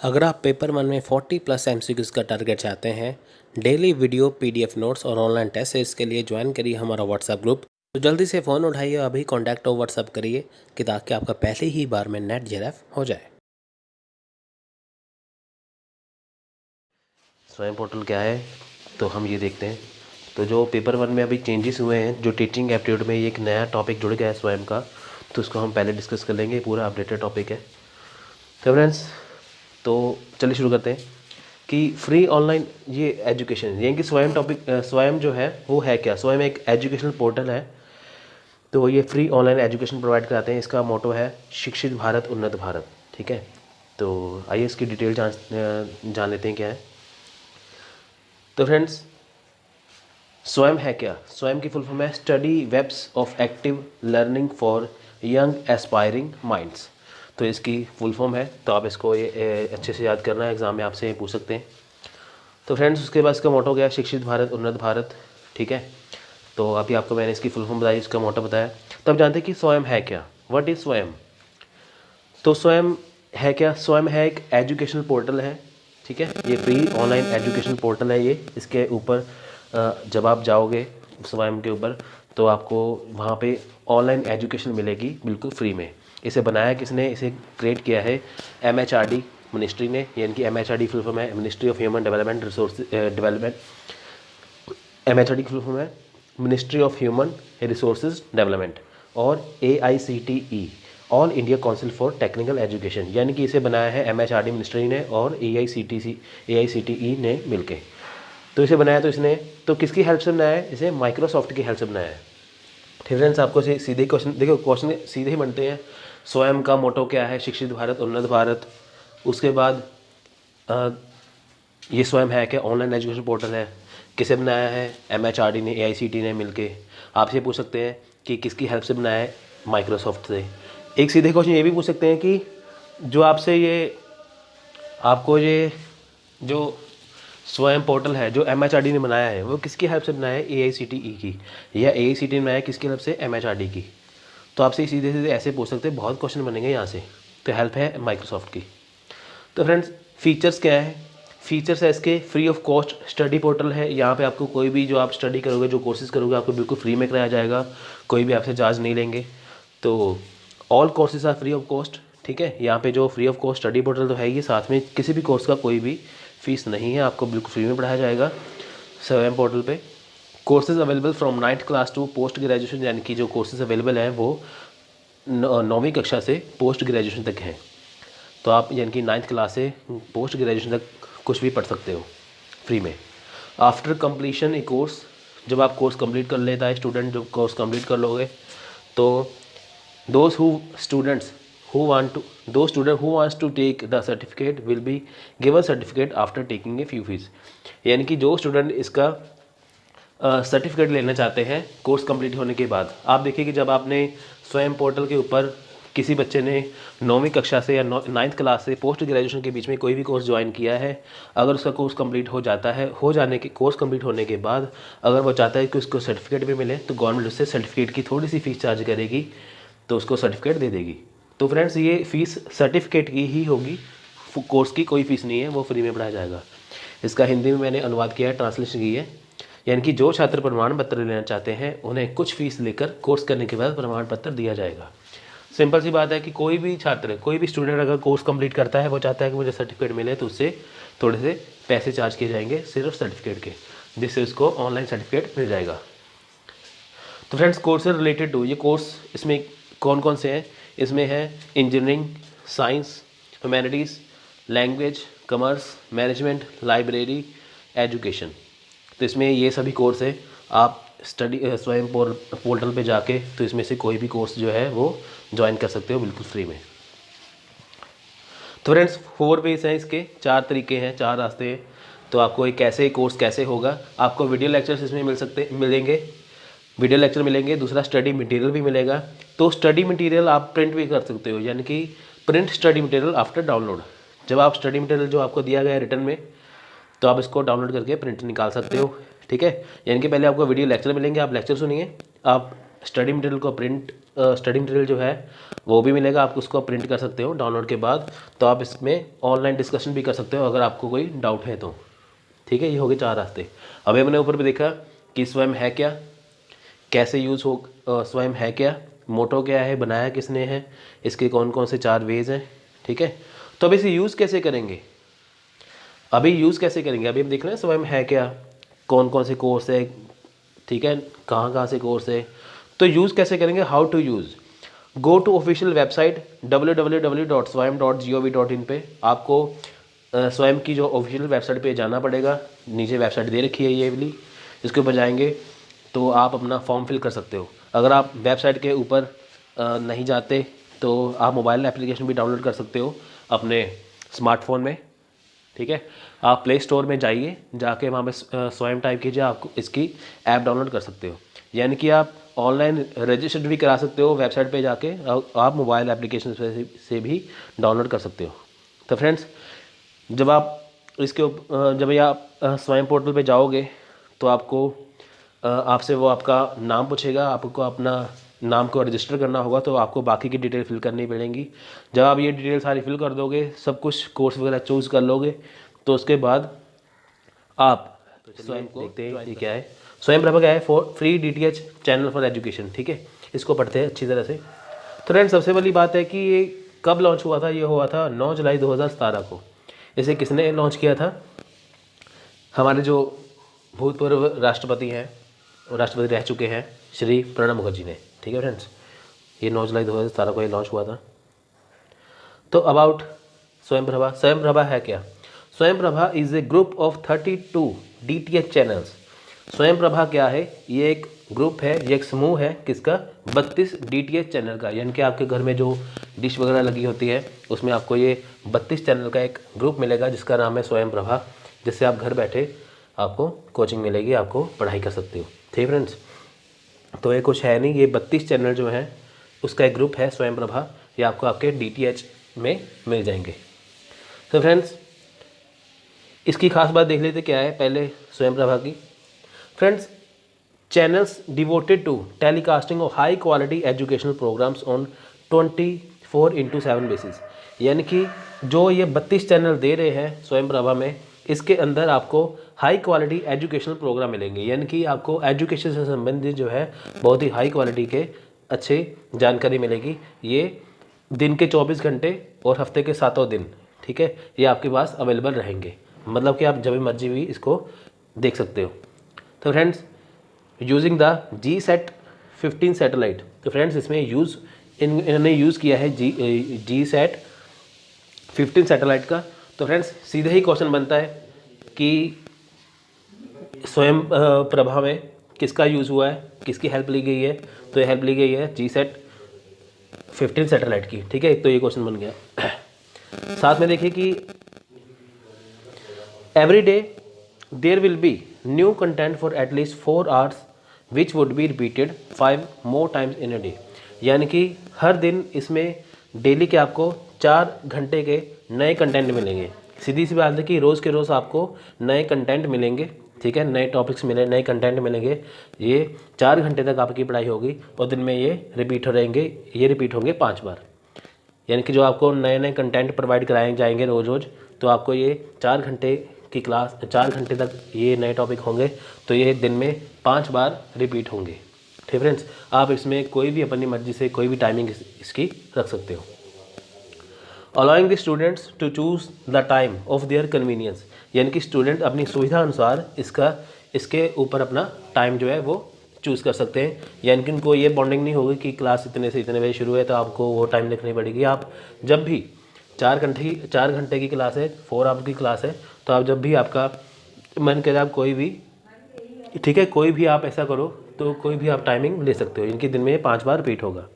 अगर आप paper one में 40 प्लस एमसीक्यूज का टारगेट चाहते हैं, डेली वीडियो पीडीएफ नोट्स और ऑनलाइन टेस्ट सीरीज के लिए ज्वाइन करिए हमारा व्हाट्सएप ग्रुप। तो जल्दी से फ़ोन उठाइए, अभी कॉन्टैक्ट और व्हाट्सएप करिए कि ताकि आपका पहली ही बार में नेट जेआरएफ हो जाए। स्वयं पोर्टल क्या है तो हम ये देखते हैं। तो जो पेपर वन में अभी चेंजेस हुए हैं, जो टीचिंग एप्टीट्यूड में ये एक नया टॉपिक जुड़ गया है स्वयं का, तो उसको हम पहले डिस्कस कर लेंगे। पूरा अपडेटेड टॉपिक है। तो फ्रेंड्स, तो चलिए शुरू करते हैं कि फ्री ऑनलाइन ये एजुकेशन, यानी कि स्वयं टॉपिक स्वयं जो है वो है क्या। स्वयं एक एजुकेशनल पोर्टल है, तो ये फ्री ऑनलाइन एजुकेशन प्रोवाइड कराते हैं। इसका मोटो है शिक्षित भारत उन्नत भारत। ठीक है, तो आइए इसकी डिटेल जान लेते हैं क्या है। तो फ्रेंड्स, स्वयं है क्या। स्वयं की फुल फॉर्म है study webs of active learning for young aspiring minds. तो इसकी फुल फॉर्म है, तो आप इसको ये अच्छे से याद करना है, एग्ज़ाम में आपसे पूछ सकते हैं। तो फ्रेंड्स, उसके बाद इसका मोटो क्या है, शिक्षित भारत उन्नत भारत। ठीक है, तो अभी आपको मैंने इसकी फुल फॉर्म बताई, इसका मोटो बताया। तो अब जानते हैं कि स्वयं है क्या, व्हाट इज़ स्वयं। तो स्वयं है क्या, स्वयं है एक एजुकेशनल पोर्टल है। ठीक है, ये फ्री ऑनलाइन एजुकेशन पोर्टल है। ये इसके ऊपर जब आप जाओगे स्वयं के ऊपर, तो आपको वहाँ पे ऑनलाइन एजुकेशन मिलेगी बिल्कुल फ्री में। इसे बनाया किसने, इसे क्रिएट किया है MHRD मिनिस्ट्री ने, यानी कि MHRD फुल फॉर्म है ministry of human development resource development. MHRD की फुल फॉर्म है ministry of human resources development. और AICTE all India council for technical education, यानी कि इसे बनाया है MHRD मिनिस्ट्री ने और AICTE ने मिलके। तो इसे बनाया तो इसने, तो किसकी हेल्प से बनाया है, इसे माइक्रोसॉफ्ट की हेल्प से बनाया है। ठीक फ्रेंड्स, आपको सीधे क्वेश्चन देखो, क्वेश्चन सीधे ही बनते हैं। स्वयं का मोटो क्या है, शिक्षित भारत उन्नत भारत। उसके बाद ये स्वयं है क्या, ऑनलाइन एजुकेशन पोर्टल है। किसे बनाया है, MHRD ने, AICTE ने मिलके। आपसे पूछ सकते हैं कि किसकी हेल्प से बनाया है, माइक्रोसॉफ्ट से। एक सीधे क्वेश्चन ये भी पूछ सकते हैं कि जो आपसे ये आपको ये जो स्वयं पोर्टल है जो MHRD ने बनाया है, वो किसकी हेल्प से बनाया है, AICTE की, या AICTE ने बनाया है किसकी हेल्प से, MHRD की। तो आपसे सीधे सीधे ऐसे पूछ सकते हैं, बहुत क्वेश्चन बनेंगे यहाँ से। तो हेल्प है माइक्रोसॉफ्ट की। तो फ्रेंड्स, फीचर्स क्या है, फीचर्स है इसके free of cost study portal है। यहाँ पे आपको कोई भी जो आप स्टडी करोगे, जो कोर्सेज करोगे, आपको बिल्कुल फ्री में कराया जाएगा, कोई भी आपसे चार्ज नहीं लेंगे। तो all courses are free of cost. ठीक है, यहाँ पे जो free of cost study portal तो है ही, साथ में किसी भी कोर्स का कोई भी फीस नहीं है, आपको बिल्कुल फ्री में पढ़ाया जाएगा स्वयं पोर्टल पे। Courses available from 9th class to post graduation, यानी कि जो कोर्सेज अवेलेबल हैं वो 9वीं कक्षा से पोस्ट ग्रेजुएशन तक हैं। तो आप यानी कि 9th क्लास से पोस्ट ग्रेजुएशन तक कुछ भी पढ़ सकते हो फ्री में। आफ्टर कंप्लीशन ए कोर्स, जब आप कोर्स कंप्लीट कर लेता है स्टूडेंट, जब कोर्स कंप्लीट कर लोगे, तो those who wants to take the certificate will be given certificate after taking a few fees। यानी कि जो स्टूडेंट इसका सर्टिफिकेट लेना चाहते हैं कोर्स कंप्लीट होने के बाद, आप देखिए कि जब आपने स्वयं पोर्टल के ऊपर किसी बच्चे ने 9वीं कक्षा से या 9th क्लास से पोस्ट ग्रेजुएशन के बीच में कोई भी कोर्स ज्वाइन किया है, अगर उसका कोर्स कंप्लीट हो जाता है, कोर्स कंप्लीट होने के बाद अगर वो चाहता है कि उसको सर्टिफिकेट भी मिले, तो गवर्नमेंट उससे सर्टिफिकेट की थोड़ी सी फीस चार्ज करेगी, तो उसको सर्टिफिकेट दे देगी। तो फ्रेंड्स, ये फ़ीस सर्टिफिकेट की ही होगी, कोर्स की कोई फ़ीस नहीं है, वो फ्री में पढ़ाया जाएगा। इसका हिंदी में मैंने अनुवाद किया है, ट्रांसलेशन की है। यानी कि जो छात्र प्रमाण पत्र लेना चाहते हैं, उन्हें कुछ फ़ीस लेकर कोर्स करने के बाद प्रमाण पत्र दिया जाएगा। सिंपल सी बात है कि कोई भी छात्र, कोई भी स्टूडेंट अगर कोर्स कंप्लीट करता है, वो चाहता है कि मुझे सर्टिफिकेट मिले, तो उससे थोड़े से पैसे चार्ज किए जाएंगे सिर्फ सर्टिफिकेट के, जिससे उसको ऑनलाइन सर्टिफिकेट मिल जाएगा। तो फ्रेंड्स, कोर्स से रिलेटेड टू ये कोर्स, इसमें कौन कौन से हैं, इसमें है engineering, science, humanities, language, commerce, management, library, education. तो इसमें ये सभी कोर्स है। आप स्टडी स्वयं पोर्टल पे जाके तो इसमें से कोई भी कोर्स जो है वो ज्वाइन कर सकते हो बिल्कुल फ्री में। तो फ्रेंड्स, 4 वेज हैं इसके, 4 तरीके हैं, 4 रास्ते हैं। तो आपको एक कैसे कोर्स कैसे होगा, आपको वीडियो लेक्चर्स इसमें मिलेंगे, वीडियो लेक्चर मिलेंगे, दूसरा स्टडी मटेरियल भी मिलेगा। तो स्टडी मटेरियल आप प्रिंट भी कर सकते हो, यानी कि print study material after download. जब आप स्टडी मटेरियल जो आपको दिया गया है रिटर्न में, तो आप इसको डाउनलोड करके प्रिंट निकाल सकते हो। ठीक है, यानी कि पहले आपको वीडियो लेक्चर मिलेंगे, आप लेक्चर सुनिए, आप स्टडी मटेरियल को स्टडी मटेरियल जो है वो भी मिलेगा, आप उसको प्रिंट कर सकते हो डाउनलोड के बाद। तो आप इसमें ऑनलाइन डिस्कशन भी कर सकते हो अगर आपको कोई डाउट है तो। ठीक है, ये हो गए 4 रास्ते। अभी हमने ऊपर भी देखा कि स्वयं है क्या, कैसे यूज़ हो, स्वयं है क्या, मोटो क्या है, बनाया किसने है, इसके कौन कौन से 4 वेज हैं। ठीक है, तो अब इसे यूज़ कैसे करेंगे, अभी हम देख रहे हैं स्वयं है क्या, कौन कौन से कोर्स है, ठीक है, कहाँ कहाँ से कोर्स है। तो यूज़ कैसे करेंगे, how to use, go to official website www.swayam.gov.in पे आपको स्वयं की जो ऑफिशियल वेबसाइट पे जाना पड़ेगा। नीचे वेबसाइट दे रखी है ये वाली, इसके ऊपर जाएंगे तो आप अपना फॉर्म फिल कर सकते हो। अगर आप वेबसाइट के ऊपर नहीं जाते तो आप मोबाइल एप्लीकेशन भी डाउनलोड कर सकते हो अपने स्मार्टफोन में। ठीक है, आप प्ले स्टोर में जाइए, जाके वहाँ पे स्वयं टाइप कीजिए, आपको इसकी ऐप डाउनलोड कर सकते हो। यानी कि आप ऑनलाइन रजिस्टर्ड भी करा सकते हो वेबसाइट पे जाके, आप मोबाइल एप्लीकेशन से भी डाउनलोड कर सकते हो। तो फ्रेंड्स, जब आप स्वयं पोर्टल पे जाओगे तो आपसे वो आपका नाम पूछेगा, आपको अपना नाम को रजिस्टर करना होगा, तो आपको बाकी की डिटेल फिल करनी पड़ेंगी। जब आप ये डिटेल सारी फिल कर दोगे, सब कुछ कोर्स वगैरह चूज़ कर लोगे, तो उसके बाद आप स्वयं को देखते हैं ये क्या है। स्वयं प्रभा क्या है, free DTH channel for education. ठीक है, इसको पढ़ते हैं अच्छी तरह से। तो फ्रेंड्स, सबसे पहली बात है कि ये कब लॉन्च हुआ था, ये हुआ था 9 जुलाई 2017 को। इसे किसने लॉन्च किया था, हमारे जो भूतपूर्व राष्ट्रपति हैं, राष्ट्रपति रह चुके हैं, श्री प्रणब मुखर्जी ने। ठीक है फ्रेंड्स, ये 9 जुलाई 2017 को ये लॉन्च हुआ था। तो अबाउट स्वयं प्रभा है क्या, स्वयं Prabha is a group of 32 DTH channels. स्वयं प्रभा क्या है, ये एक ग्रुप है, ये एक समूह है किसका, 32 DTH चैनल का। यानी कि आपके घर में जो डिश वगैरह लगी होती है उसमें आपको ये 32 चैनल का एक ग्रुप मिलेगा जिसका नाम है स्वयं प्रभा, जिससे आप घर बैठे आपको कोचिंग मिलेगी, आपको पढ़ाई कर सकते हो। ठीक फ्रेंड्स, तो ये कुछ है नहीं, ये 32 चैनल जो हैं उसका एक ग्रुप है स्वयं प्रभा, ये आपको आपके DTH में मिल जाएंगे। तो फ्रेंड्स, इसकी खास बात देख लेते क्या है पहले स्वयं प्रभा की। Friends, channels devoted to telecasting of high quality educational programmes on 24/7 basis. यानी कि जो ये 32 चैनल दे रहे हैं स्वयं प्रभा में, इसके अंदर आपको हाई क्वालिटी एजुकेशनल प्रोग्राम मिलेंगे। यानी कि आपको एजुकेशन से संबंधित जो है बहुत ही हाई क्वालिटी के अच्छे जानकारी मिलेगी। ये दिन के 24 घंटे और हफ्ते के 7 दिन, ठीक है, ये आपके पास अवेलेबल रहेंगे। मतलब कि आप जब मर्जी भी इसको देख सकते हो। तो friends, using the GSAT 15 satellite. तो फ्रेंड्स, इसमें इन्होंने यूज़ किया है GSAT 15 सैटेलाइट का। तो फ्रेंड्स, सीधे ही क्वेश्चन बनता है कि स्वयं प्रभा में किसका यूज़ हुआ है, किसकी हेल्प ली गई है। तो ये हेल्प ली गई है GSAT 15 सैटेलाइट की। ठीक है, तो ये क्वेश्चन बन गया। साथ में देखिए कि every day there will be new content for at least 4 hours which would be repeated 5 more times in a day. यानी कि हर दिन इसमें डेली के आपको 4 घंटे के नए कंटेंट मिलेंगे। सीधी सी बात है कि रोज़ के रोज़ आपको नए कंटेंट मिलेंगे। ठीक है, नए टॉपिक्स मिले, नए कंटेंट मिलेंगे। ये 4 घंटे तक आपकी पढ़ाई होगी और दिन में ये रिपीट होंगे 5 बार। यानी कि जो आपको नए नए कंटेंट प्रोवाइड कराए जाएंगे रोज़ रोज़, तो आपको ये 4 घंटे की क्लास, 4 घंटे तक ये नए टॉपिक होंगे, तो ये दिन में 5 बार रिपीट होंगे। ठीक फ्रेंड्स, आप इसमें कोई भी अपनी मर्जी से कोई भी टाइमिंग इसकी रख सकते हो। Allowing the students to choose the time of their convenience. यानी कि स्टूडेंट अपनी सुविधा अनुसार इसके ऊपर अपना टाइम जो है वो चूज़ कर सकते हैं। यानी कि उनको ये बॉन्डिंग नहीं होगी कि क्लास इतने से इतने बजे शुरू है तो आपको वो टाइम लिखनी पड़ेगी। आप जब भी 4 घंटे की क्लास है, 4 आवर की क्लास है, तो आप जब भी आपका मन करे आप कोई भी, ठीक है, कोई भी आप ऐसा करो तो कोई भी आप टाइमिंग ले सकते हो। इनके दिन में 5 बार रिपीट होगा।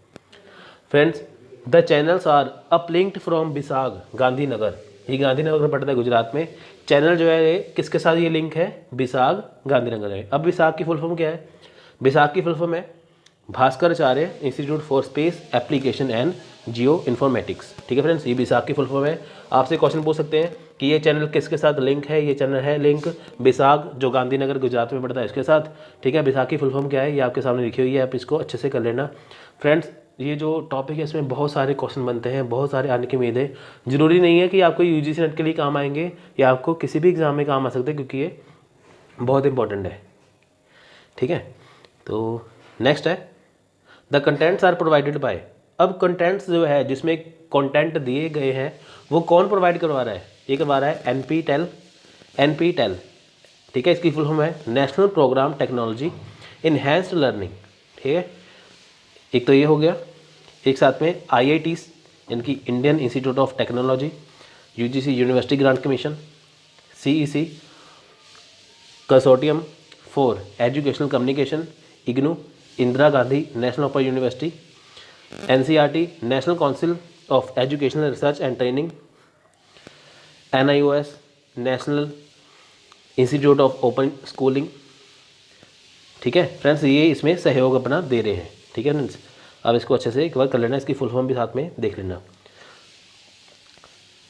Friends, the channels are uplinked from Bisag Gandhinagar. ये गांधीनगर पड़ता है गुजरात में। चैनल जो है ये किसके साथ ये लिंक है, बिसाग गांधीनगर है। अब बिसाग की फुल फॉर्म क्या है, बिसाग की फुल फॉर्म है Bhaskaracharya institute for space application and geo informatics. ठीक है फ्रेंड्स, ये बिसाग की फुल फॉर्म है। आपसे क्वेश्चन पूछ सकते हैं कि ये चैनल किसके साथ लिंक है। ये चैनल है लिंक बिसाग, जो गांधीनगर गुजरात में पड़ता है, इसके साथ। ठीक है, बिसाग की फुल फॉर्म क्या है ये आपके सामने लिखी हुई है, आप इसको अच्छे से कर लेना फ्रेंड्स। ये जो टॉपिक है इसमें बहुत सारे क्वेश्चन बनते हैं, बहुत सारे आने की उम्मीद है। ज़रूरी नहीं है कि आपको यूजीसी नेट के लिए काम आएंगे या आपको किसी भी एग्ज़ाम में काम आ सकते हैं, क्योंकि ये बहुत इंपॉर्टेंट है। ठीक है, तो नेक्स्ट है the contents are provided by. अब कंटेंट्स जो है, जिसमें कंटेंट दिए गए हैं, वो कौन प्रोवाइड करवा रहा है? ये करवा रहा है एनपीटेल। ठीक है, इसकी फुल फॉर्म है national programme technology enhanced learning. ठीक है, एक तो ये हो गया। एक साथ में IITs, यानी कि Indian institute of technology, UGC university grant commission, CEC consortium for educational communication, IGNOU Indira Gandhi national open university, NCERT national council of educational research and training, NIOS national institute of open schooling. ठीक है friends, ये इसमें सहयोग अपना दे रहे हैं। ठीक है फ्रेंड्स, अब इसको अच्छे से एक बार कर लेना, इसकी फुल फॉर्म भी साथ में देख लेना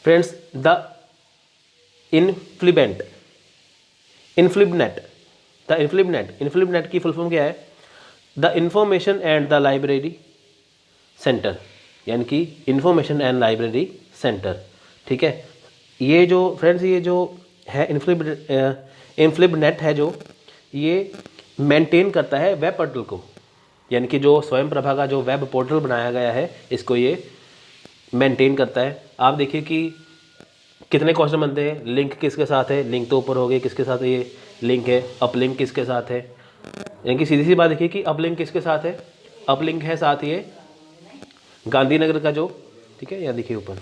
फ्रेंड्स। द इन्फ्लिबनेट की फुल फॉर्म क्या है? The information and the library centre, यानी कि इंफॉर्मेशन एंड लाइब्रेरी सेंटर। ठीक है, ये जो फ्रेंड्स, ये जो है इन्फ्लिबनेट है, जो ये मेंटेन करता है वेब पोर्टल को, यानी कि जो स्वयं प्रभा का जो वेब पोर्टल बनाया गया है, इसको ये मेंटेन करता है। आप देखिए कि कितने क्वेश्चन बनते हैं। लिंक किसके साथ है? लिंक तो ऊपर हो गई, किसके साथ ये लिंक है? अपलिंक किसके साथ है? यानी कि सीधी सी बात देखिए कि अपलिंक किसके साथ है? अपलिंक है साथ ये गांधीनगर का जो, ठीक है, यहाँ देखिए ऊपर,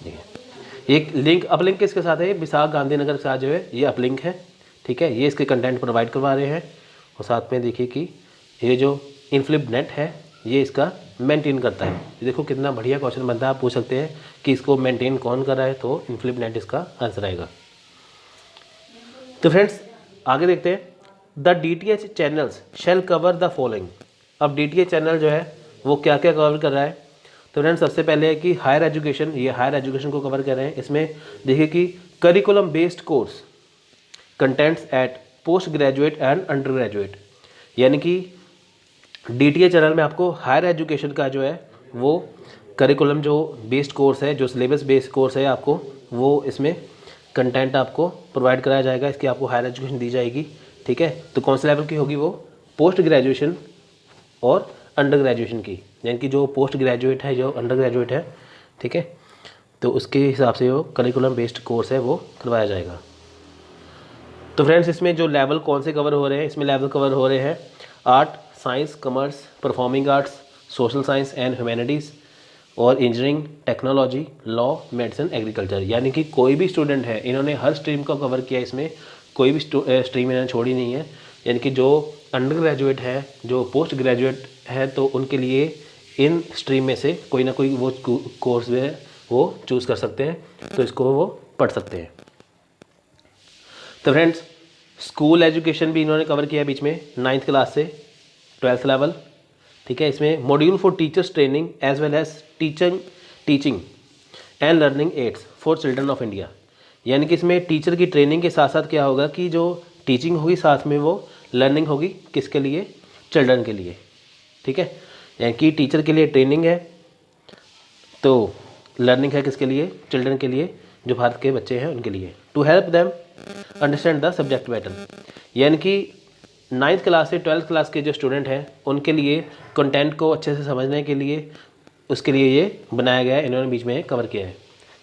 देखिए एक लिंक अपलिंक किसके साथ है? बिसाग गांधीनगर के साथ जो है ये अपलिंक है। ठीक है, ये इसके कंटेंट प्रोवाइड करवा रहे हैं। और साथ में देखिए कि ये जो इन्फ्लिबनेट है ये इसका मेंटेन करता है। देखो कितना बढ़िया क्वेश्चन बनता है। आप पूछ सकते हैं कि इसको मेंटेन कौन कर रहा है, तो इन्फ्लिबनेट इसका आंसर आएगा। तो फ्रेंड्स आगे देखते हैं। The DTH channels shall cover the following. अब DTH चैनल जो है वो क्या क्या कवर कर रहा है? तो फ्रेंड्स सबसे पहले है कि हायर एजुकेशन, ये हायर एजुकेशन को कवर कर रहे हैं। इसमें देखिए कि curriculum based course contents at post graduate and under graduate, यानी कि DTH चैनल में आपको हायर एजुकेशन का जो है वो करिकुलम जो बेस्ड कोर्स है, जो सिलेबस बेस्ड कोर्स है, आपको वो इसमें कंटेंट आपको प्रोवाइड कराया जाएगा। इसकी आपको हायर एजुकेशन दी जाएगी। ठीक है, तो कौन से लेवल की होगी? वो पोस्ट ग्रेजुएशन और अंडर ग्रेजुएशन की, यानी कि जो पोस्ट ग्रेजुएट है, जो अंडर ग्रेजुएट है, ठीक है, तो उसके हिसाब से वो करिकुलम बेस्ड कोर्स है वो करवाया जाएगा। तो फ्रेंड्स इसमें जो लेवल कौन से कवर हो रहे हैं? इसमें लेवल कवर हो रहे हैं art, science, commerce, performing arts, social science and humanities और engineering, technology, law, medicine, agriculture. यानी कि कोई भी स्टूडेंट है, इन्होंने हर स्ट्रीम को कवर किया। इसमें कोई भी स्ट्रीम इन्होंने छोड़ी नहीं है। यानी कि जो अंडर ग्रेजुएट है, जो पोस्ट ग्रेजुएट है, तो उनके लिए इन स्ट्रीम में से कोई ना कोई वो कोर्स जो है वो चूज़ कर सकते हैं, तो इसको वो पढ़ सकते हैं। तो फ्रेंड्स स्कूल एजुकेशन भी इन्होंने कवर किया बीच में, 9th क्लास से 12th लेवल। ठीक है, इसमें module for teachers training as well as teaching and learning aids for children of India. यानी कि इसमें टीचर की ट्रेनिंग के साथ साथ क्या होगा कि जो टीचिंग होगी, साथ में वो लर्निंग होगी। किसके लिए? चिल्ड्रन के लिए। ठीक है, यानी कि टीचर के लिए ट्रेनिंग है, तो लर्निंग है किसके लिए? चिल्ड्रन के लिए, जो भारत के बच्चे हैं उनके लिए। To help them understand the subject better, यानी कि 9th क्लास से 12th क्लास के जो स्टूडेंट हैं उनके लिए कंटेंट को अच्छे से समझने के लिए, उसके लिए ये बनाया गया है, इन्होंने बीच में कवर किया है।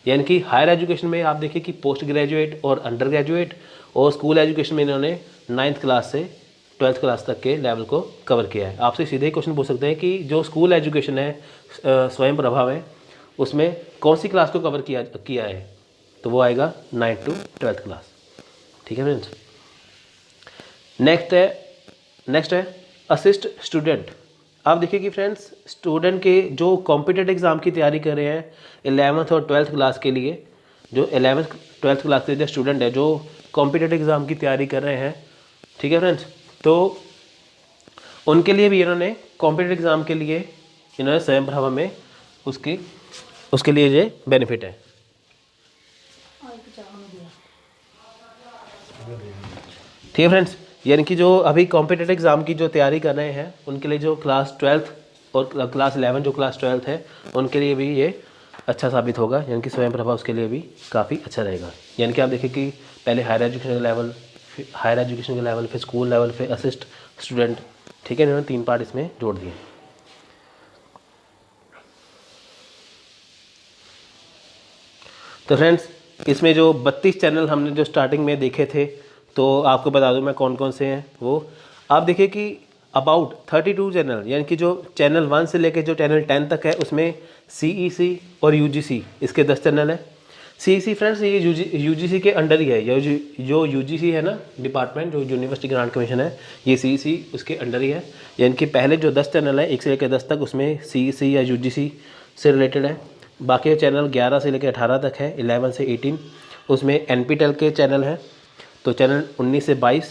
यानी कि हायर एजुकेशन में आप देखिए कि पोस्ट ग्रेजुएट और अंडर ग्रेजुएट, और स्कूल एजुकेशन में इन्होंने 9th क्लास से 12th क्लास तक के लेवल को कवर किया है। आपसे सीधे क्वेश्चन पूछ सकते हैं कि जो स्कूल एजुकेशन है स्वयं प्रभा में, उसमें कौन सी क्लास को कवर किया है? तो वो आएगा 9th to 12th क्लास। ठीक है फ्रेंड्स, नेक्स्ट है असिस्ट स्टूडेंट। आप देखिए कि फ्रेंड्स स्टूडेंट के जो कॉम्पिटेटिव एग्ज़ाम की तैयारी कर रहे हैं 11th और 12th क्लास के लिए, जो 11th 12th क्लास के जो स्टूडेंट है जो कॉम्पिटेटिव एग्ज़ाम की तैयारी कर रहे हैं, ठीक है फ्रेंड्स, तो उनके लिए भी इन्होंने कॉम्पिटेटिव एग्ज़ाम के लिए इन्होंने स्वयं प्रभा में उसके लिए ये बेनिफिट है। ठीक है फ्रेंड्स, यानी कि जो अभी कॉम्पिटिटिव एग्ज़ाम की जो तैयारी कर रहे हैं उनके लिए जो क्लास 12th और क्लास 11 जो क्लास 12th है उनके लिए भी ये अच्छा साबित होगा, यानी कि स्वयं प्रभा उसके लिए भी काफ़ी अच्छा रहेगा। यानी कि आप देखिए कि पहले हायर एजुकेशन के लेवल, फिर स्कूल लेवल, फिर असिस्ट स्टूडेंट, ठीक है, इन्होंने 3 पार्ट इसमें जोड़ दिए। तो फ्रेंड्स, इसमें जो 32 चैनल हमने जो स्टार्टिंग में देखे थे, तो आपको बता दूं मैं कौन कौन से हैं वो। आप देखिए कि अबाउट 32 चैनल, यानी कि जो चैनल 1 से लेके जो चैनल 10 तक है उसमें CEC और UGC इसके 10 चैनल हैं। CEC फ्रेंड्स ये UGC के अंडर ही है, जो UGC है ना डिपार्टमेंट, जो यूनिवर्सिटी ग्रांट कमीशन है, ये CEC उसके अंडर ही है। यानी कि पहले जो 10 चैनल है 1 से लेकर 10 तक उसमें CEC या UGC से रिलेटेड है। बाकी चैनल 11 से लेकर 18 तक है, 11 से 18 उसमें NPTEL के चैनल हैं। तो चैनल 19 से 22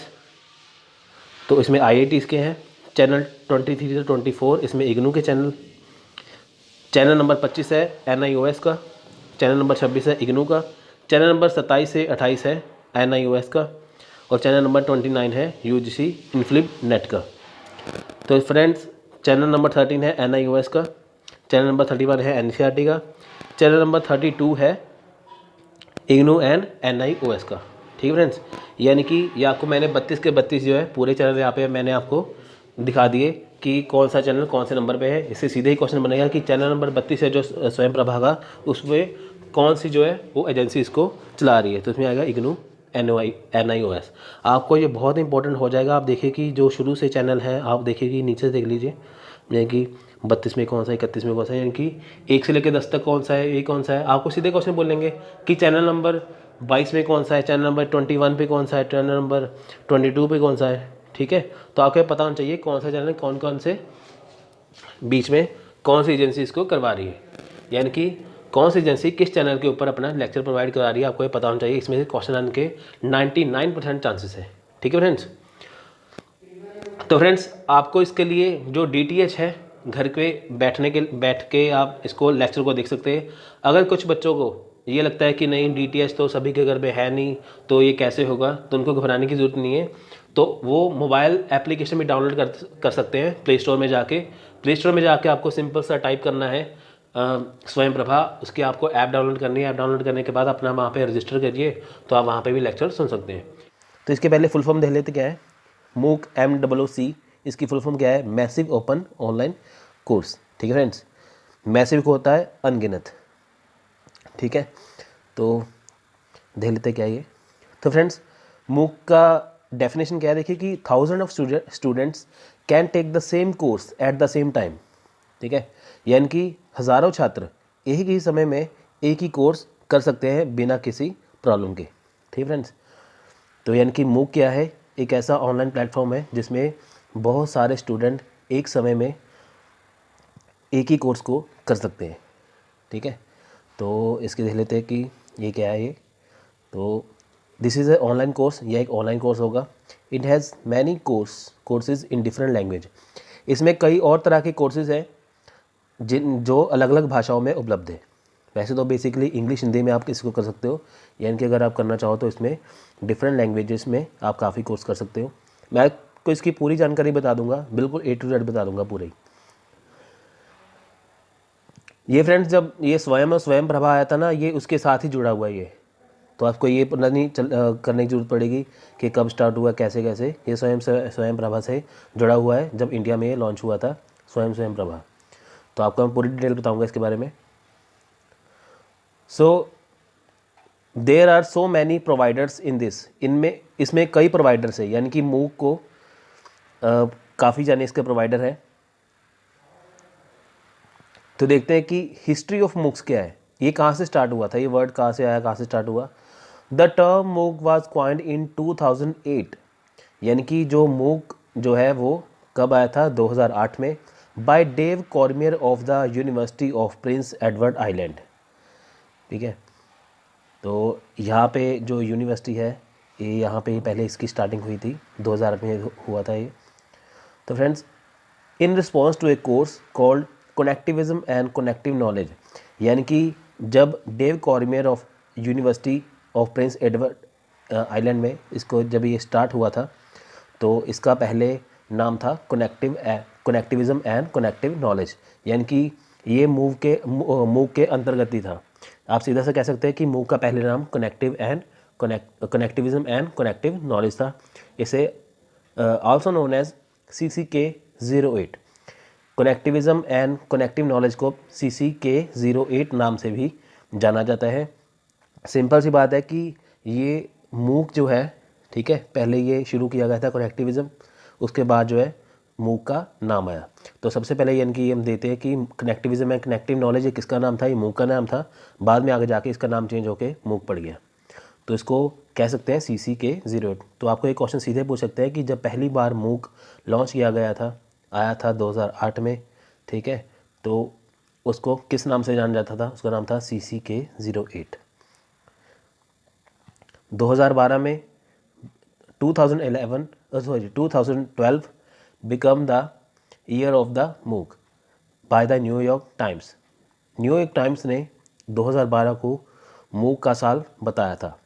तो इसमें IITs के हैं। चैनल 23 से 24 इसमें इग्नू के चैनल नंबर 25 है NIOS का, चैनल नंबर 26 है इग्नू का, चैनल नंबर 27 से 28 है NIOS का, और चैनल नंबर 29 है UGC इनफ्लिप नेट का। तो फ्रेंड्स, चैनल नंबर 13 है NIOS का, चैनल नंबर 31 है NCERT का, चैनल नंबर 32 है इग्नू एंड NIOS का। ठीक है फ्रेंड्स, यानी कि ये आपको मैंने 32 के 32 जो है पूरे चैनल यहाँ पे मैंने आपको दिखा दिए कि कौन सा चैनल कौन से नंबर पे है। इससे सीधे ही क्वेश्चन बनेगा कि चैनल नंबर 32 है जो स्वयं प्रभा का, उसमें कौन सी जो है वो एजेंसी इसको चला रही है। तो इसमें आएगा इग्नू NIOS। आपको ये बहुत इंपॉर्टेंट हो जाएगा। आप देखिए कि जो शुरू से चैनल है आप देखिए कि नीचे से देख लीजिए, यानी कि 32 में कौन सा है, 31 में कौन सा है, यानी कि 1 से लेकर 10 तक कौन सा है, ये कौन सा है। आपको सीधे क्वेश्चन बोलेंगे कि चैनल नंबर 22 में कौन सा है, चैनल नंबर 21 पे कौन सा है, चैनल नंबर 22 पे कौन सा है। ठीक है, तो आपको पता होना चाहिए कौन सा चैनल कौन कौन से बीच में कौन सी एजेंसी इसको करवा रही है, यानी कि कौन सी एजेंसी किस चैनल के ऊपर अपना लेक्चर प्रोवाइड करा रही है, आपको ये पता होना चाहिए। इसमें से क्वेश्चन आने के 99% चांसेस है। ठीक है फ्रेंड्स, तो फ्रेंड्स आपको इसके लिए जो DTH है घर पे बैठ के आप इसको लेक्चर को देख सकते हैं। अगर कुछ बच्चों को ये लगता है कि नहीं DTH तो सभी के घर पे है नहीं, तो ये कैसे होगा, तो उनको घबराने की ज़रूरत नहीं है। तो वो मोबाइल एप्लीकेशन भी डाउनलोड कर सकते हैं प्ले स्टोर में जाके आपको सिंपल सा टाइप करना है स्वयं प्रभा, उसकी आपको ऐप डाउनलोड करनी है। ऐप डाउनलोड करने के बाद अपना वहाँ पे रजिस्टर करिए, तो आप वहाँ पे भी लेक्चर सुन सकते हैं। तो इसके पहले फुल फॉर्म देख लेते क्या है। MOOC MOOC इसकी फुल फॉर्म क्या है, मैसिव ओपन ऑनलाइन कोर्स। ठीक है फ्रेंड्स, मैसिव को होता है अनगिनत। ठीक है, तो देख लेते क्या ये। तो फ्रेंड्स MOOC का डेफिनेशन क्या है, देखिए कि 1000 of students can take the same course at the same time. ठीक है, यानी कि हज़ारों छात्र एक ही समय में एक ही कोर्स कर सकते हैं बिना किसी प्रॉब्लम के। ठीक है फ्रेंड्स, तो यानी कि MOOC क्या है, एक ऐसा ऑनलाइन प्लेटफॉर्म है जिसमें बहुत सारे स्टूडेंट एक समय में एक ही कोर्स को कर सकते हैं। ठीक है, तो इसके देख लेते हैं कि ये क्या है। ये तो this is a online course, यह एक ऑनलाइन कोर्स होगा। It has many courses in different language. इसमें कई और तरह के कोर्सेज हैं जो अलग अलग भाषाओं में उपलब्ध है। वैसे तो बेसिकली इंग्लिश हिंदी में आप इसको कर सकते हो, यानी कि अगर आप करना चाहो तो इसमें डिफरेंट लैंग्वेजेस में आप काफ़ी कोर्स कर सकते हो। मैं आपको इसकी पूरी जानकारी बता दूंगा, बिल्कुल A to Z बता दूंगा पूरे। ये फ्रेंड्स जब ये स्वयं प्रभा आया था ना, ये उसके साथ ही जुड़ा हुआ है ये, तो आपको ये पता नहीं करने की ज़रूरत पड़ेगी कि कब स्टार्ट हुआ, कैसे ये स्वयं प्रभा से जुड़ा हुआ है। जब इंडिया में ये लॉन्च हुआ था स्वयं प्रभा, तो आपको मैं पूरी डिटेल बताऊंगा इसके बारे में। So there are so many providers in this, इसमें कई प्रोवाइडर्स है, यानी कि MOOC को काफ़ी जाने इसके प्रोवाइडर है। तो देखते हैं कि हिस्ट्री ऑफ MOOCs क्या है, ये कहाँ से स्टार्ट हुआ था, ये वर्ड कहाँ से आया, कहाँ से स्टार्ट हुआ। The term MOOC was coined in 2008, यानी कि जो MOOC जो है वो कब आया था, 2008 में, by Dave Cormier of the University of Prince Edward Island. ठीक है, तो यहाँ पे जो यूनिवर्सिटी है ये यहाँ पे पहले इसकी स्टार्टिंग हुई थी, 2008 में हुआ था ये। तो friends in response to a course called connectivism and connective knowledge, यानी कि जब Dave Cormier of University of Prince Edward Island में इसको जब ये स्टार्ट हुआ था तो इसका पहले नाम था कनेक्टिविज्म एंड कनेक्टिव नॉलेज, यानी कि ये मूव के अंतर्गत ही था। आप सीधा से कह सकते हैं कि मूव का पहले नाम कनेक्टिविज्म एंड कनेक्टिव नॉलेज था। इसे also known as CCK08, connectivism and connective knowledge को CCK08 नाम से भी जाना जाता है। सिंपल सी बात है कि ये मूक जो है, ठीक है, पहले ये शुरू किया गया था कनेक्टिविज्म, उसके बाद जो है मूक का नाम आया। तो सबसे पहले यानी कि हम देते हैं कि कनेक्टिविज्म एंड कनेक्टिव नॉलेज ये किसका नाम था, ये मूक का नाम था। बाद में आगे जाके इसका नाम चेंज होकर मूक पड़ गया, तो इसको कह सकते हैं CCK08। तो आपको एक क्वेश्चन सीधे पूछ सकते हैं कि जब पहली बार मूक लॉन्च किया गया था, आया था 2008 में, ठीक है, तो उसको किस नाम से जाना जाता था, उसका नाम था CCK08। 2012 में 2012 become the year of the MOOC by the New York Times. New York Times ने 2012 को मूक का साल बताया था,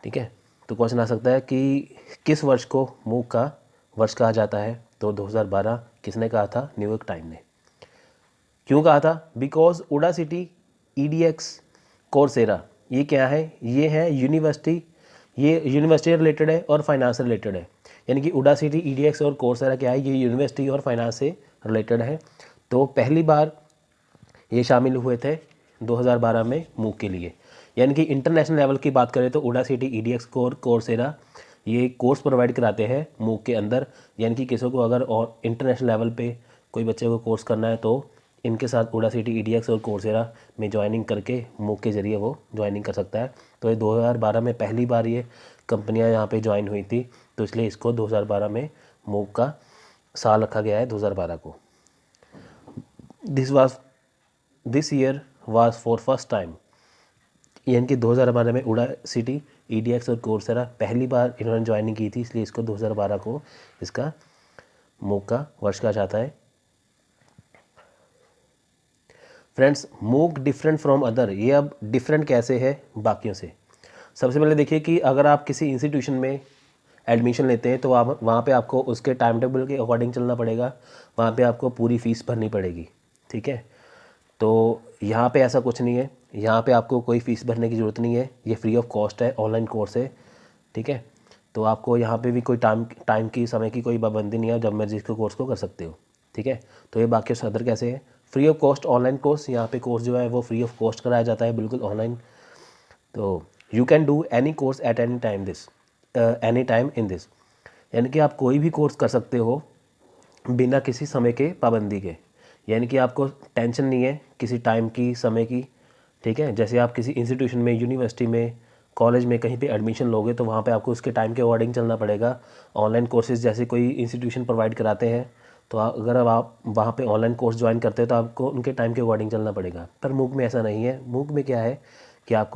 ठीक है। तो क्वेश्चन आ सकता है कि किस वर्ष को मूक का वर्ष कहा जाता है, तो 2012 किसने कहा था, न्यूयॉर्क टाइम ने। क्यों कहा था, बिकॉज उडासिटी, EDX, कोर्सेरा, ये क्या है, ये है यूनिवर्सिटी, ये यूनिवर्सिटी रिलेटेड है और फाइनेंस से रिलेटेड है। यानी कि उडासिटी, EDX और कोर्सेरा क्या है, ये यूनिवर्सिटी और फाइनेंस से रिलेटेड है। तो पहली बार ये शामिल हुए थे 2012 में मूक के लिए। यानी कि इंटरनेशनल लेवल की बात करें तो उडासिटी, EDX और कोर्सेरा ये कोर्स प्रोवाइड कराते हैं मूक के अंदर। यानी कि किसी को अगर और इंटरनेशनल लेवल पे कोई बच्चे को कोर्स करना है तो इनके साथ उडासिटी, EDX और कोर्सेरा में ज्वाइनिंग करके मूक के ज़रिए वो ज्वाइनिंग कर सकता है। तो ये 2012 में पहली बार ये कंपनियां यहाँ पे ज्वाइन हुई थी, तो इसलिए इसको 2012 में मूक का साल रखा गया है, 2012 को। This year was for first time, यानी कि 2012 में उडासिटी, EDX और कोर्सेरा पहली बार इन्होंने ज्वाइनिंग की थी, इसलिए इसको 2012 को इसका मूक का वर्ष कहा जाता है। फ्रेंड्स, मूक डिफरेंट फ्रॉम अदर, ये अब डिफरेंट कैसे है बाकियों से। सबसे पहले देखिए कि अगर आप किसी इंस्टीट्यूशन में एडमिशन लेते हैं तो आप वहाँ पे आपको उसके टाइम टेबल के अकॉर्डिंग चलना पड़ेगा, वहाँ पे आपको पूरी फ़ीस भरनी पड़ेगी, ठीक है। तो यहाँ पे ऐसा कुछ नहीं है, यहाँ पे आपको कोई फ़ीस भरने की ज़रूरत नहीं है, ये फ्री ऑफ कॉस्ट है, ऑनलाइन कोर्स है, ठीक है। तो आपको यहाँ पे भी कोई टाइम की, समय की कोई पाबंदी नहीं है, जब मर्जी इसको कोर्स को कर सकते हो, ठीक है। तो ये बाकी अदर कैसे है, free of cost online course, यहाँ पे कोर्स जो है वो फ्री ऑफ कॉस्ट कराया जाता है, बिल्कुल ऑनलाइन। तो you can do any course at any time in this, यानी कि आप कोई भी कोर्स कर सकते हो बिना किसी समय के पाबंदी के, यानी कि आपको टेंशन नहीं है किसी टाइम की, समय की, ठीक है। जैसे आप किसी इंस्टीट्यूशन में, यूनिवर्सिटी में, कॉलेज में कहीं पे एडमिशन लोगे तो वहाँ पे आपको उसके टाइम के अकॉर्डिंग चलना पड़ेगा। ऑनलाइन कोर्सेज जैसे कोई इंस्टीट्यूशन प्रोवाइड कराते हैं तो अगर आप वहाँ पे ऑनलाइन कोर्स ज्वाइन करते हैं तो आपको उनके टाइम के अकॉर्डिंग चलना पड़ेगा। पर मूक में ऐसा नहीं है। मूक में क्या है कि आप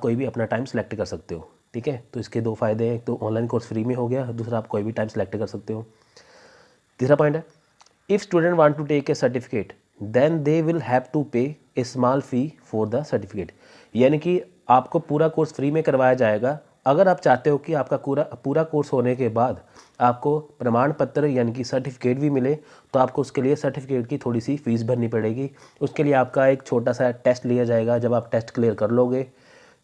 कोई भी अपना टाइम सेलेक्ट कर सकते हो, ठीक है। तो इसके दो फ़ायदे हैं, एक तो ऑनलाइन कोर्स फ्री में हो गया, दूसरा आप कोई भी टाइम सेलेक्ट कर सकते हो। तीसरा पॉइंट है, if student want to take a certificate then they will have to pay a small fee for the certificate, यानी कि आपको पूरा कोर्स फ्री में करवाया जाएगा। अगर आप चाहते हो कि आपका पूरा कोर्स होने के बाद आपको प्रमाण पत्र यानी कि सर्टिफिकेट भी मिले तो आपको उसके लिए सर्टिफिकेट की थोड़ी सी फ़ीस भरनी पड़ेगी। उसके लिए आपका एक छोटा सा टेस्ट लिया जाएगा, जब आप टेस्ट क्लियर कर लोगे,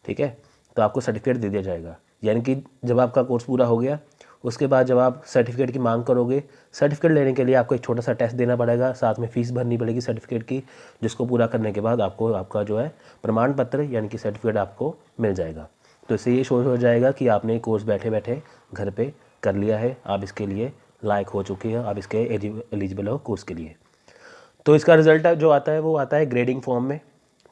ठीक है, तो आपको सर्टिफिकेट दे दिया जाएगा। यानी कि जब आपका कोर्स पूरा हो गया उसके बाद जब आप सर्टिफिकेट की मांग करोगे, सर्टिफिकेट लेने के लिए आपको एक छोटा सा टेस्ट देना पड़ेगा, साथ में फ़ीस भरनी पड़ेगी सर्टिफिकेट की, जिसको पूरा करने के बाद आपको आपका जो है प्रमाण पत्र यानी कि सर्टिफिकेट आपको मिल जाएगा। तो इससे ये शो हो जाएगा कि आपने कोर्स बैठे बैठे घर पे कर लिया है, आप इसके लिए लायक हो चुके हैं, आप इसके एलिजिबल हो कोर्स के लिए। तो इसका रिजल्ट जो आता है वो आता है ग्रेडिंग फॉर्म में,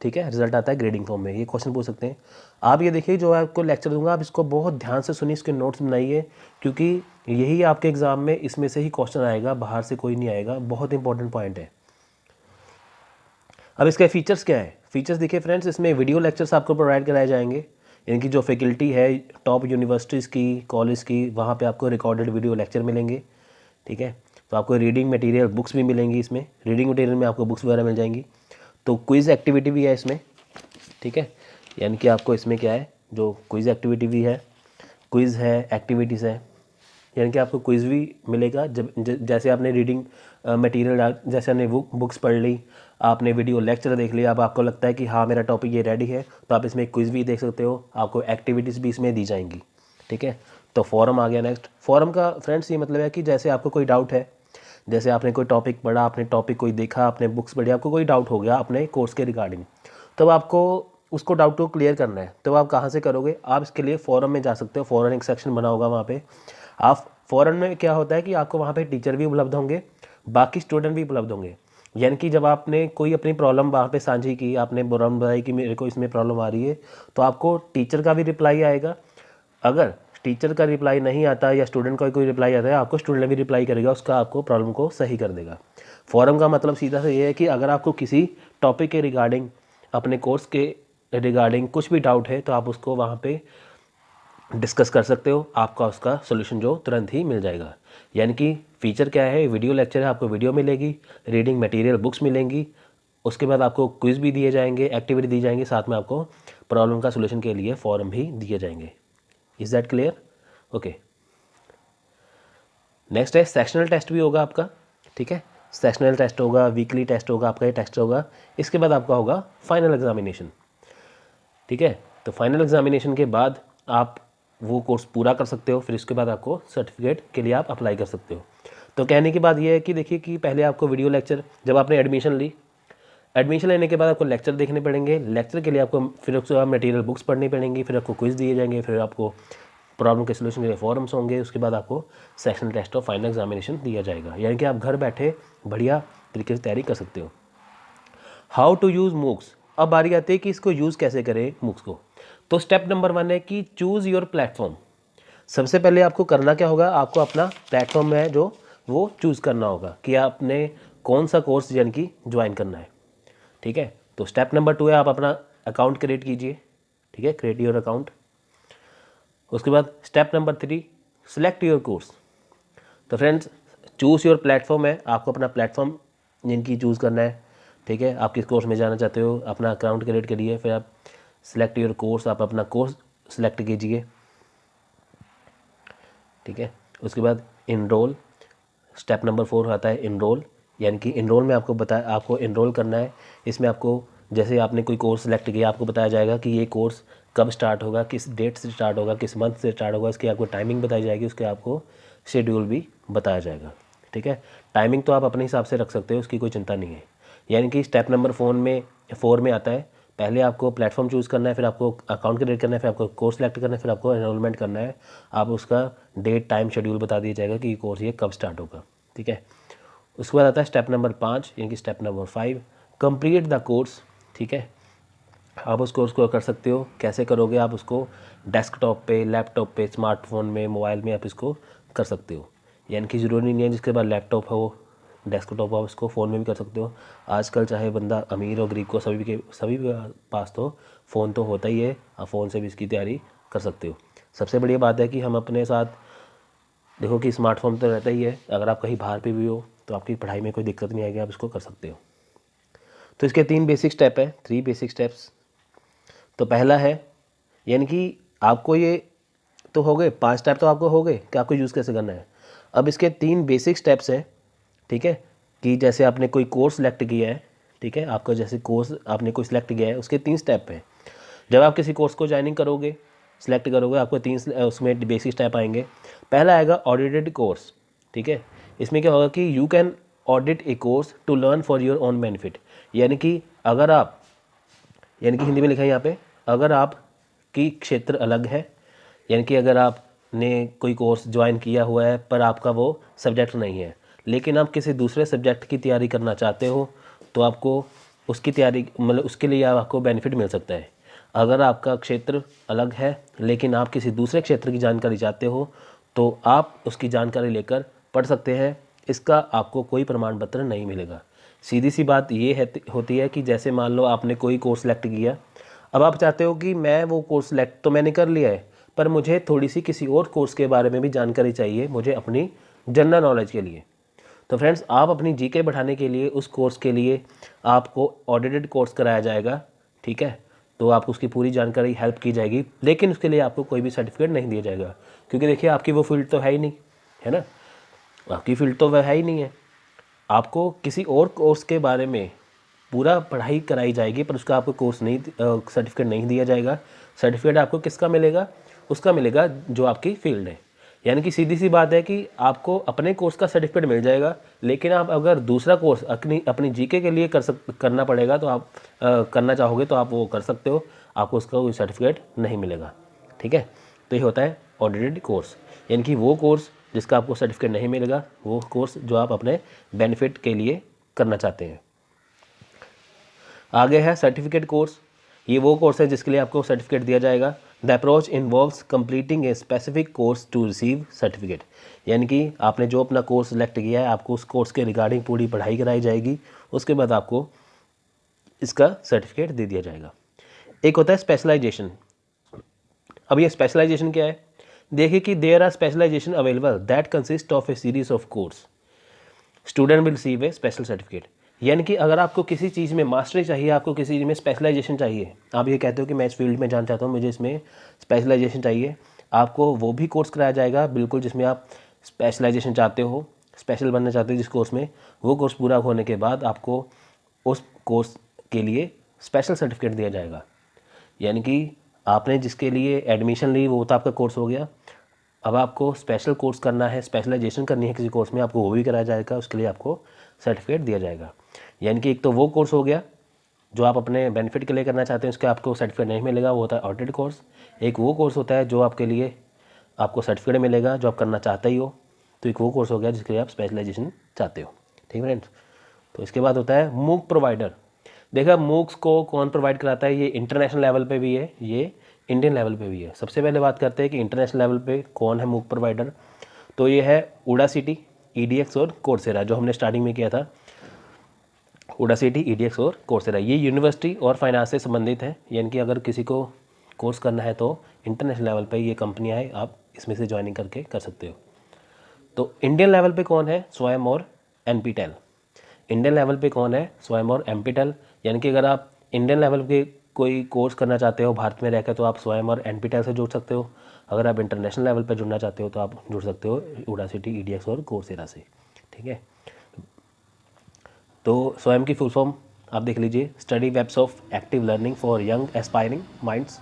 ठीक है, रिजल्ट आता है ग्रेडिंग फॉर्म में। ये क्वेश्चन पूछ सकते हैं आप। ये देखिए जो आपको लेक्चर दूंगा आप इसको बहुत ध्यान से सुनिए, इसके नोट्स बनाइए, क्योंकि यही आपके एग्ज़ाम में इसमें से ही क्वेश्चन आएगा, बाहर से कोई नहीं आएगा। बहुत इंपॉर्टेंट पॉइंट है। अब इसके फीचर्स क्या है, फीचर्स देखिए फ्रेंड्स, इसमें वीडियो लेक्चर्स आपको प्रोवाइड कराए जाएंगे। इनकी जो फैकल्टी है टॉप यूनिवर्सिटीज़ की, कॉलेज की, वहाँ पे आपको रिकॉर्डेड वीडियो लेक्चर मिलेंगे, ठीक है। तो आपको रीडिंग मटेरियल बुक्स भी मिलेंगी इसमें, रीडिंग मटेरियल में आपको बुक्स वगैरह मिल जाएंगी। तो क्विज़ एक्टिविटी भी है इसमें, ठीक है, यानी कि आपको इसमें क्या है, जो क्विज़ एक्टिविटी भी है, क्विज़ है, एक्टिविटीज़ है, यानी कि आपको क्विज़ भी मिलेगा। जैसे आपने रीडिंग मटेरियल, जैसे आपने बुक्स पढ़ ली, आपने वीडियो लेक्चर देख लिया, अब आपको लगता है कि हाँ मेरा टॉपिक ये रेडी है, तो आप इसमें क्विज़ भी देख सकते हो, आपको एक्टिविटीज़ भी इसमें दी जाएंगी, ठीक है। तो फॉरम आ गया नेक्स्ट। फॉरम का फ्रेंड्स ये मतलब है कि जैसे आपको कोई डाउट है, जैसे आपने कोई टॉपिक पढ़ा, आपने टॉपिक कोई देखा, आपने बुक्स पढ़ी, आपको कोई डाउट हो गया अपने कोर्स के रिगार्डिंग, तो आपको उसको डाउट को क्लियर करना है, तो आप कहाँ से करोगे, आप इसके लिए फॉरम में जा सकते हो। फॉरम एक सेक्शन बना होगा वहाँ पे। आप फॉरम में क्या होता है कि आपको वहाँ पे टीचर भी उपलब्ध होंगे, बाकी स्टूडेंट भी उपलब्ध होंगे। यानी कि जब आपने कोई अपनी प्रॉब्लम वहाँ पे साझी की, आपने प्रॉब्लम बताई कि मेरे को इसमें प्रॉब्लम आ रही है, तो आपको टीचर का भी रिप्लाई आएगा। अगर टीचर का रिप्लाई नहीं आता या स्टूडेंट का कोई रिप्लाई आता है, आपको स्टूडेंट भी रिप्लाई करेगा, उसका आपको प्रॉब्लम को सही कर देगा। फॉरम का मतलब सीधा सा ये है कि अगर आपको किसी टॉपिक के रिगार्डिंग, अपने कोर्स के रिगार्डिंग कुछ भी डाउट है, तो आप उसको वहाँ पे डिस्कस कर सकते हो, आपका उसका सोल्यूशन जो तुरंत ही मिल जाएगा। यानी कि फीचर क्या है, वीडियो लेक्चर है, आपको वीडियो मिलेगी, रीडिंग मटेरियल बुक्स मिलेंगी, उसके बाद आपको क्विज़ भी दिए जाएंगे, एक्टिविटी दी जाएंगी, साथ में आपको प्रॉब्लम का सोल्यूशन के लिए फॉरम भी दिए जाएंगे। Is that clear? Okay. Next है सेक्शनल टेस्ट भी होगा आपका, ठीक है। सेक्शनल टेस्ट होगा, वीकली टेस्ट होगा, आपका ये टेस्ट होगा। इसके बाद आपका होगा फाइनल एग्जामिनेशन, ठीक है। तो फाइनल एग्जामिनेशन के बाद आप वो कोर्स पूरा कर सकते हो, फिर इसके बाद आपको सर्टिफिकेट के लिए आप अप्लाई कर सकते हो। तो कहने की बात यह है कि देखिए कि पहले आपको वीडियो लेक्चर, जब आपने एडमिशन ली, एडमिशन लेने के बाद आपको लेक्चर देखने पड़ेंगे, लेक्चर के लिए आपको फिर उसके बाद मटेरियल बुक्स पढ़नी पड़ेंगी, फिर आपको क्विज़ दिए जाएंगे, फिर आपको प्रॉब्लम के सोल्यूशन के लिए फॉरम्स होंगे, उसके बाद आपको सेक्शनल टेस्ट और फाइनल एग्जामिनेशन दिया जाएगा। यानी कि आप घर बैठे बढ़िया तरीके से तैयारी कर सकते हो। How to use MOOCs. अब बारी आती है कि इसको यूज़ कैसे करें मूक्स को। तो स्टेप नंबर 1 है कि चूज़ योर प्लेटफॉर्म। सबसे पहले आपको करना क्या होगा, आपको अपना प्लेटफॉर्म है जो वो चूज़ करना होगा कि आपने कौन सा कोर्स यानी कि ज्वाइन करना है, ठीक है। तो स्टेप नंबर 2 है, आप अपना अकाउंट क्रिएट कीजिए, ठीक है, क्रिएट योर अकाउंट। उसके बाद step number 3, select your course. तो फ्रेंड्स, चूज़ योर प्लेटफॉर्म है, आपको अपना प्लेटफॉर्म जिनकी चूज़ करना है, ठीक है। आप किस कोर्स में जाना चाहते हो, अपना अकाउंट क्रिएट करिए, फिर आप सिलेक्ट योर कोर्स, आप अपना कोर्स सिलेक्ट कीजिए, ठीक है। उसके बाद इनरोल, स्टेप नंबर 4 आता है इनरोल। यानी कि इनरोल में आपको आपको इनरोल करना है। इसमें आपको, जैसे आपने कोई कोर्स सेलेक्ट किया, आपको बताया जाएगा कि ये कोर्स कब स्टार्ट होगा, किस डेट से स्टार्ट होगा, किस मंथ से स्टार्ट होगा, इसकी आपको टाइमिंग बताई जाएगी, उसके आपको शेड्यूल भी बताया जाएगा, ठीक है। टाइमिंग तो आप अपने हिसाब से रख सकते हो, उसकी कोई चिंता नहीं है। यानी कि स्टेप नंबर 4 में आता है, पहले आपको प्लेटफॉर्म चूज़ करना है, फिर आपको अकाउंट क्रिएट करना है, फिर आपको कोर्स सेलेक्ट करना है, फिर आपको एनरोलमेंट करना है। आप उसका डेट, टाइम, शेड्यूल बता दिया जाएगा कि ये कोर्स ये कब स्टार्ट होगा, ठीक है। उसके बाद आता है स्टेप नंबर 5, यानी कि step number 5, complete the course, ठीक है। आप उस कोर्स को कर सकते हो, कैसे करोगे, आप उसको डेस्कटॉप पे, लैपटॉप पे, स्मार्टफोन में, मोबाइल में आप इसको कर सकते हो। यानी कि ज़रूरी नहीं है जिसके पास लैपटॉप हो, डेस्कटॉप, आप इसको फ़ोन में भी कर सकते हो। आजकल चाहे बंदा अमीर और गरीब को सभी के पास तो फ़ोन तो होता ही है, आप फ़ोन से भी इसकी तैयारी कर सकते हो। सबसे बढ़िया बात है कि हम अपने साथ, देखो कि स्मार्टफोन तो रहता ही है, अगर आप कहीं बाहर पे भी हो तो आपकी पढ़ाई में कोई दिक्कत नहीं आएगी, आप इसको कर सकते हो। तो इसके 3 बेसिक स्टेप हैं, 3 बेसिक स्टेप्स। तो पहला है, यानी कि आपको ये तो हो गए 5 स्टेप, तो आपको हो गए कि आपको यूज़ कैसे करना है। अब इसके 3 बेसिक स्टेप्स हैं, ठीक है। कि जैसे आपने कोई कोर्स सेलेक्ट किया है, ठीक है, आपका जैसे कोर्स आपने कोई सिलेक्ट किया है, उसके 3 स्टेप हैं। जब आप किसी कोर्स को ज्वाइनिंग करोगे, सिलेक्ट करोगे, आपको 3 उसमें बेसिक स्टेप आएंगे। पहला आएगा ऑडिटेड कोर्स, ठीक है। इसमें क्या होगा कि you can audit a course to learn for your own benefit. यानी कि अगर आप, यानी कि हिंदी में लिखा है यहाँ पे, अगर आप की क्षेत्र अलग है, यानी कि अगर आपने कोई कोर्स ज्वाइन किया हुआ है पर आपका वो सब्जेक्ट नहीं है, लेकिन आप किसी दूसरे सब्जेक्ट की तैयारी करना चाहते हो, तो आपको उसकी तैयारी, मतलब उसके लिए आपको बेनिफिट मिल सकता है। अगर आपका क्षेत्र अलग है लेकिन आप किसी दूसरे क्षेत्र की जानकारी चाहते हो, तो आप उसकी जानकारी लेकर पढ़ सकते हैं। इसका आपको कोई प्रमाण पत्र नहीं मिलेगा। सीधी सी बात ये है होती है कि जैसे मान लो आपने कोई कोर्स सेलेक्ट किया, अब आप चाहते हो कि मैं वो कोर्स सेलेक्ट तो मैंने कर लिया है, पर मुझे थोड़ी सी किसी और कोर्स के बारे में भी जानकारी चाहिए, मुझे अपनी जनरल नॉलेज के लिए। तो फ्रेंड्स, आप अपनी जीके बढ़ाने के लिए उस कोर्स के लिए आपको ऑडिटेड कोर्स कराया जाएगा, ठीक है। तो आपको उसकी पूरी जानकारी हेल्प की जाएगी, लेकिन उसके लिए आपको कोई भी सर्टिफिकेट नहीं दिया जाएगा, क्योंकि देखिए आपकी वो फील्ड तो है ही नहीं, है ना, आपकी फील्ड तो वह है ही नहीं है। आपको किसी और कोर्स के बारे में पूरा पढ़ाई कराई जाएगी, पर उसका आपको कोर्स नहीं सर्टिफिकेट नहीं दिया जाएगा। सर्टिफिकेट आपको किसका मिलेगा? उसका मिलेगा जो आपकी फील्ड है। यानी कि सीधी सी बात है कि आपको अपने कोर्स का सर्टिफिकेट मिल जाएगा, लेकिन आप अगर दूसरा कोर्स अपनी जीके के लिए करना पड़ेगा, तो आप करना चाहोगे तो आप वो कर सकते हो, आपको उसका कोई सर्टिफिकेट नहीं मिलेगा, ठीक है। तो ये होता है ऑडिटेड कोर्स, यानी कि वो कोर्स जिसका आपको सर्टिफिकेट नहीं मिलेगा, वो कोर्स जो आप अपने बेनिफिट के लिए करना चाहते हैं। आगे है सर्टिफिकेट कोर्स। ये वो कोर्स है जिसके लिए आपको सर्टिफिकेट दिया जाएगा। The approach involves completing a specific course to receive certificate, यानी कि आपने जो अपना कोर्स सेलेक्ट किया है, आपको उस कोर्स के रिगार्डिंग पूरी पढ़ाई कराई जाएगी, उसके बाद आपको इसका सर्टिफिकेट दे दिया जाएगा। एक होता है स्पेशलाइजेशन। अब ये स्पेशलाइजेशन क्या है? देखिए कि there are specialization available that consist of a series of course, student will receive a special certificate. यानी कि अगर आपको किसी चीज़ में मास्टरी चाहिए, आपको किसी चीज़ में स्पेशलाइजेशन चाहिए, आप ये कहते हो कि मैं इस फील्ड में जाना चाहता हूँ, मुझे इसमें स्पेशलाइजेशन चाहिए, आपको वो भी कोर्स कराया जाएगा बिल्कुल जिसमें आप स्पेशलाइजेशन चाहते हो, स्पेशल बनना चाहते हो जिस कोर्स में। वो कोर्स पूरा होने के बाद आपको उस कोर्स के लिए स्पेशल सर्टिफिकेट दिया जाएगा। यानी कि आपने जिसके लिए एडमिशन ली वो तो आपका कोर्स हो गया, अब आपको स्पेशल कोर्स करना है, स्पेशलाइजेशन करनी है किसी कोर्स में, आपको वो भी कराया जाएगा, उसके लिए आपको सर्टिफिकेट दिया जाएगा। यानी कि एक तो वो कोर्स हो गया जो आप अपने बेनिफिट के लिए करना चाहते हैं, उसका आपको सर्टिफिकेट नहीं मिलेगा, वो होता है ऑडिटेड कोर्स। एक वो कोर्स होता है जो आपके लिए आपको सर्टिफिकेट मिलेगा जो आप करना चाहते ही हो, तो एक वो कोर्स हो गया जिसके लिए आप स्पेशलाइजेशन चाहते हो, ठीक है फ्रेंड्स। तो इसके बाद होता है मूक प्रोवाइडर। देखा मूक्स को कौन प्रोवाइड कराता है? ये इंटरनेशनल लेवल पे भी है, ये इंडियन लेवल पे भी है। सबसे पहले बात करते हैं कि इंटरनेशनल लेवल पे कौन है मूक प्रोवाइडर। तो ये है उडासिटी, EDX और कोर्सेरा, जो हमने स्टार्टिंग में किया था। उडासिटी, EDX और कोर्सेरा ये यूनिवर्सिटी और फाइनेंस से संबंधित है, यानी कि अगर किसी को कोर्स करना है तो इंटरनेशनल लेवल पे ये कंपनियाँ हैं, आप इसमें से ज्वाइनिंग करके कर सकते हो। तो इंडियन लेवल पे कौन है? स्वयं और NPTEL। इंडियन लेवल पे कौन है? स्वयं और NPTEL। यानी कि अगर आप इंडियन लेवल के कोई कोर्स करना चाहते हो भारत में रहकर, तो आप स्वयं और NPTEL से जुड़ सकते हो। अगर आप इंटरनेशनल लेवल पे जुड़ना चाहते हो तो आप जुड़ सकते हो उडासिटी, EDX और कोर्सेरा से, ठीक है। तो स्वयं की फुल फॉर्म आप देख लीजिए, study webs of active learning for young aspiring minds,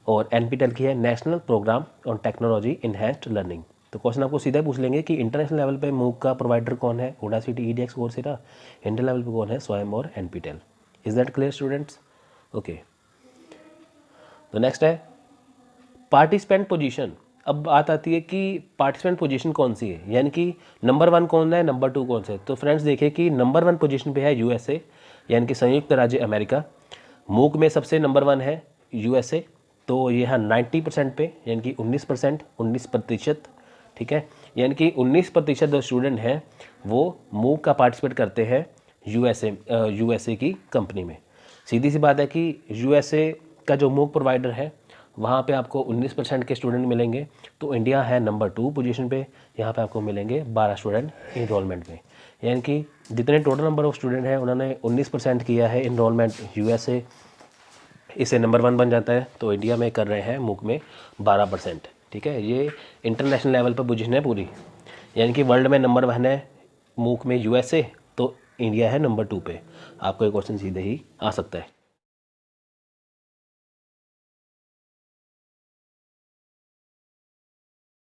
और NPTEL की है national Programme on Technology Enhanced Learning. तो क्वेश्चन आपको सीधा पूछ लेंगे कि इंटरनेशनल लेवल पे मूक का प्रोवाइडर कौन है? उडासिटी, EDX, कोर्सेरा। इंडियन लेवल पे कौन है? स्वयं और NPTEL। Is that clear students? Okay. तो नेक्स्ट है पार्टिसिपेंट पोजीशन। अब बात आती है कि पार्टिसिपेंट पोजीशन कौन सी है, यानी कि नंबर 1 कौन है, नंबर 2 कौन से। तो फ्रेंड्स देखिए कि नंबर 1 पोजीशन पे है USA, यानी कि संयुक्त राज्य अमेरिका। मूक में सबसे नंबर 1 है USA, तो ये है 90% पे, यानी कि 19%, ठीक है। यानी कि 19% जो स्टूडेंट हैं वो मूक का पार्टिसिपेट करते हैं USA की कंपनी में। सीधी सी बात है कि USA का जो मूक प्रोवाइडर है वहाँ पे आपको 19% के स्टूडेंट मिलेंगे। तो इंडिया है नंबर 2 पोजीशन पे, यहाँ पे आपको मिलेंगे 12 स्टूडेंट इनरोलमेंट में। यानी कि जितने टोटल नंबर ऑफ स्टूडेंट हैं उन्होंने 19% किया है इनरोलमेंट USA, इससे नंबर 1 बन जाता है। तो इंडिया में कर रहे हैं मूक में 12%, ठीक है। ये इंटरनेशनल लेवल पर पोजीशन है पूरी, यानी कि वर्ल्ड में नंबर 1 है मूक में USA, तो इंडिया है नंबर 2 पे। आपको ये क्वेश्चन सीधे ही आ सकता है।